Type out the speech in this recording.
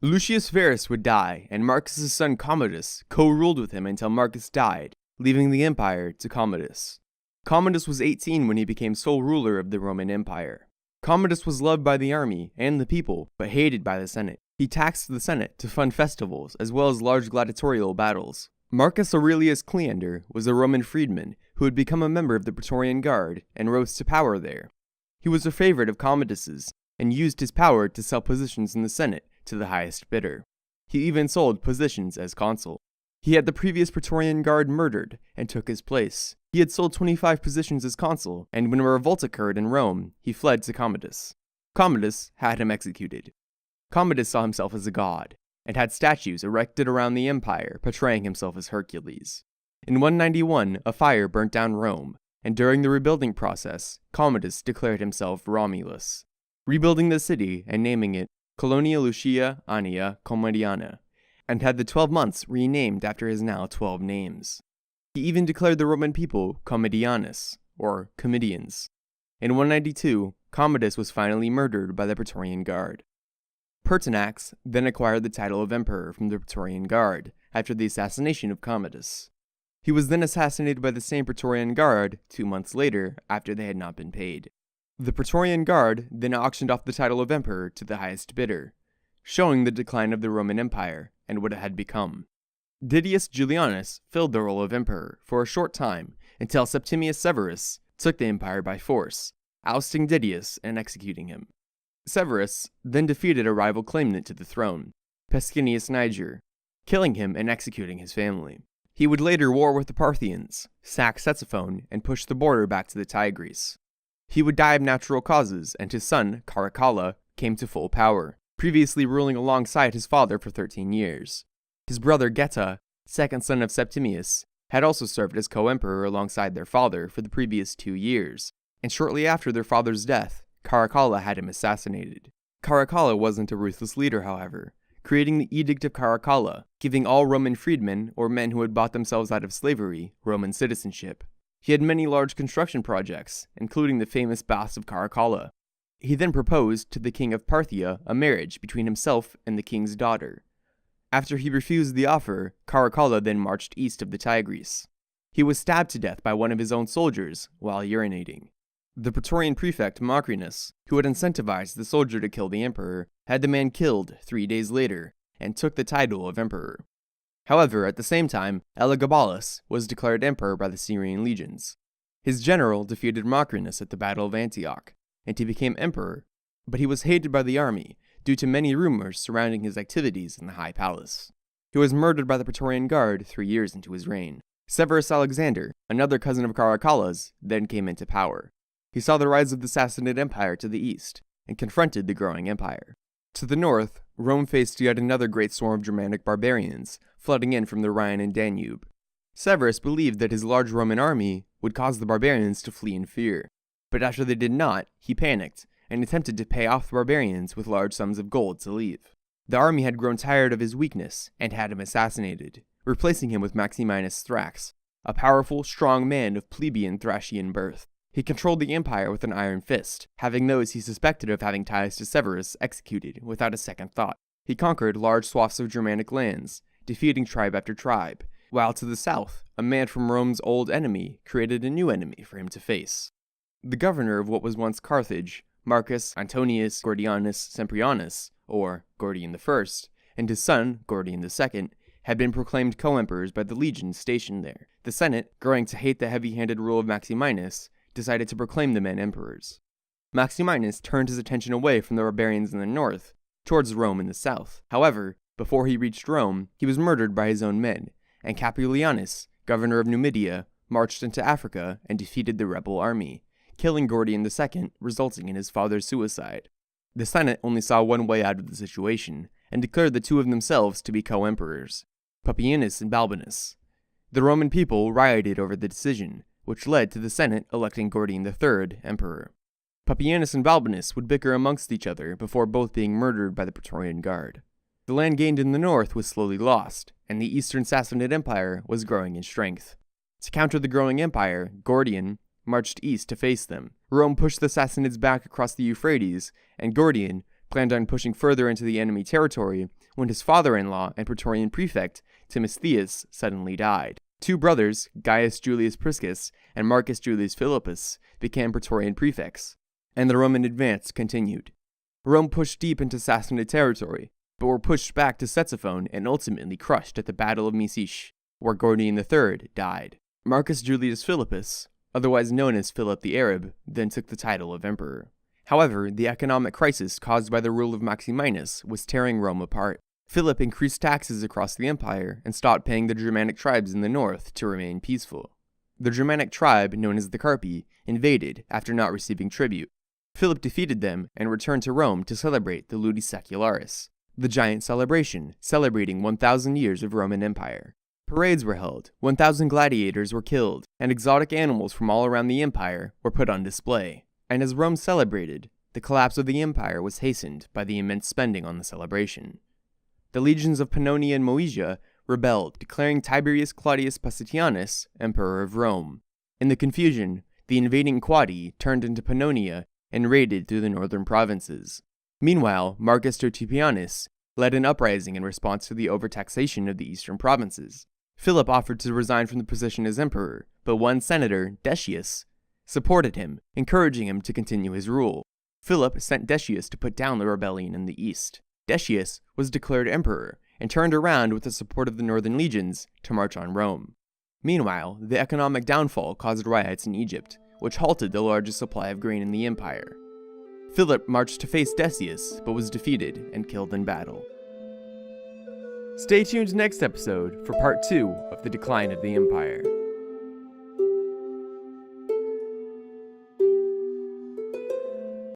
Lucius Verus would die, and Marcus's son Commodus co-ruled with him until Marcus died, leaving the empire to Commodus. Commodus was 18 when he became sole ruler of the Roman Empire. Commodus was loved by the army and the people, but hated by the Senate. He taxed the Senate to fund festivals, as well as large gladiatorial battles. Marcus Aurelius Cleander was a Roman freedman who had become a member of the Praetorian Guard and rose to power there. He was a favorite of Commodus's, and used his power to sell positions in the Senate to the highest bidder. He even sold positions as consul. He had the previous Praetorian Guard murdered and took his place. He had sold 25 positions as consul, and when a revolt occurred in Rome, he fled to Commodus. Commodus had him executed. Commodus saw himself as a god, and had statues erected around the empire portraying himself as Hercules. In 191, a fire burnt down Rome, and during the rebuilding process, Commodus declared himself Romulus, rebuilding the city and naming it Colonia Lucia Annia Commodiana, and had the 12 months renamed after his now 12 names. He even declared the Roman people Commodianus, or Comedians. In 192, Commodus was finally murdered by the Praetorian Guard. Pertinax then acquired the title of emperor from the Praetorian Guard after the assassination of Commodus. He was then assassinated by the same Praetorian Guard 2 months later after they had not been paid. The Praetorian Guard then auctioned off the title of emperor to the highest bidder, showing the decline of the Roman Empire and what it had become. Didius Julianus filled the role of emperor for a short time until Septimius Severus took the empire by force, ousting Didius and executing him. Severus then defeated a rival claimant to the throne, Pescennius Niger, killing him and executing his family. He would later war with the Parthians, sack Ctesiphon, and push the border back to the Tigris. He would die of natural causes, and his son, Caracalla, came to full power, previously ruling alongside his father for 13 years. His brother Geta, second son of Septimius, had also served as co-emperor alongside their father for the previous 2 years, and shortly after their father's death, Caracalla had him assassinated. Caracalla wasn't a ruthless leader, however, creating the Edict of Caracalla, giving all Roman freedmen, or men who had bought themselves out of slavery, Roman citizenship. He had many large construction projects, including the famous Baths of Caracalla. He then proposed to the king of Parthia a marriage between himself and the king's daughter. After he refused the offer, Caracalla then marched east of the Tigris. He was stabbed to death by one of his own soldiers while urinating. The Praetorian prefect Macrinus, who had incentivized the soldier to kill the emperor, had the man killed 3 days later and took the title of emperor. However, at the same time, Elagabalus was declared emperor by the Syrian legions. His general defeated Macrinus at the Battle of Antioch, and he became emperor, but he was hated by the army due to many rumors surrounding his activities in the High Palace. He was murdered by the Praetorian Guard 3 years into his reign. Severus Alexander, another cousin of Caracalla's, then came into power. He saw the rise of the Sassanid Empire to the east, and confronted the growing empire. To the north, Rome faced yet another great swarm of Germanic barbarians, flooding in from the Rhine and Danube. Severus believed that his large Roman army would cause the barbarians to flee in fear, but after they did not, he panicked, and attempted to pay off the barbarians with large sums of gold to leave. The army had grown tired of his weakness, and had him assassinated, replacing him with Maximinus Thrax, a powerful, strong man of plebeian Thracian birth. He controlled the empire with an iron fist, having those he suspected of having ties to Severus executed without a second thought. He conquered large swaths of Germanic lands, defeating tribe after tribe, while to the south, a man from Rome's old enemy created a new enemy for him to face. The governor of what was once Carthage, Marcus Antonius Gordianus Semprianus, or Gordian I, and his son, Gordian II, had been proclaimed co-emperors by the legions stationed there. The Senate, growing to hate the heavy-handed rule of Maximinus, decided to proclaim the men emperors. Maximinus turned his attention away from the barbarians in the north, towards Rome in the south. However, before he reached Rome, he was murdered by his own men, and Capulianus, governor of Numidia, marched into Africa and defeated the rebel army, killing Gordian II, resulting in his father's suicide. The Senate only saw one way out of the situation, and declared the two of themselves to be co-emperors, Papienus and Balbinus. The Roman people rioted over the decision, which led to the Senate electing Gordian III emperor. Papienus and Balbinus would bicker amongst each other before both being murdered by the Praetorian Guard. The land gained in the north was slowly lost, and the eastern Sassanid Empire was growing in strength. To counter the growing empire, Gordian marched east to face them. Rome pushed the Sassanids back across the Euphrates, and Gordian planned on pushing further into the enemy territory when his father-in-law and Praetorian prefect, Timotheus, suddenly died. Two brothers, Gaius Julius Priscus and Marcus Julius Philippus, became Praetorian prefects, and the Roman advance continued. Rome pushed deep into Sassanid territory, but were pushed back to Ctesiphon and ultimately crushed at the Battle of Mysiche, where Gordian III died. Marcus Julius Philippus, otherwise known as Philip the Arab, then took the title of emperor. However, the economic crisis caused by the rule of Maximinus was tearing Rome apart. Philip increased taxes across the empire and stopped paying the Germanic tribes in the north to remain peaceful. The Germanic tribe, known as the Carpi, invaded after not receiving tribute. Philip defeated them and returned to Rome to celebrate the Ludi Secularis, the giant celebration celebrating 1,000 years of Roman Empire. Parades were held, 1,000 gladiators were killed, and exotic animals from all around the empire were put on display. And as Rome celebrated, the collapse of the empire was hastened by the immense spending on the celebration. The legions of Pannonia and Moesia rebelled, declaring Tiberius Claudius Pasitianus emperor of Rome. In the confusion, the invading Quadi turned into Pannonia and raided through the northern provinces. Meanwhile, Marcus Tertullianus led an uprising in response to the overtaxation of the eastern provinces. Philip offered to resign from the position as emperor, but one senator, Decius, supported him, encouraging him to continue his rule. Philip sent Decius to put down the rebellion in the east. Decius was declared emperor and turned around with the support of the northern legions to march on Rome. Meanwhile, the economic downfall caused riots in Egypt, which halted the largest supply of grain in the empire. Philip marched to face Decius, but was defeated and killed in battle. Stay tuned next episode for part 2 of the decline of the empire.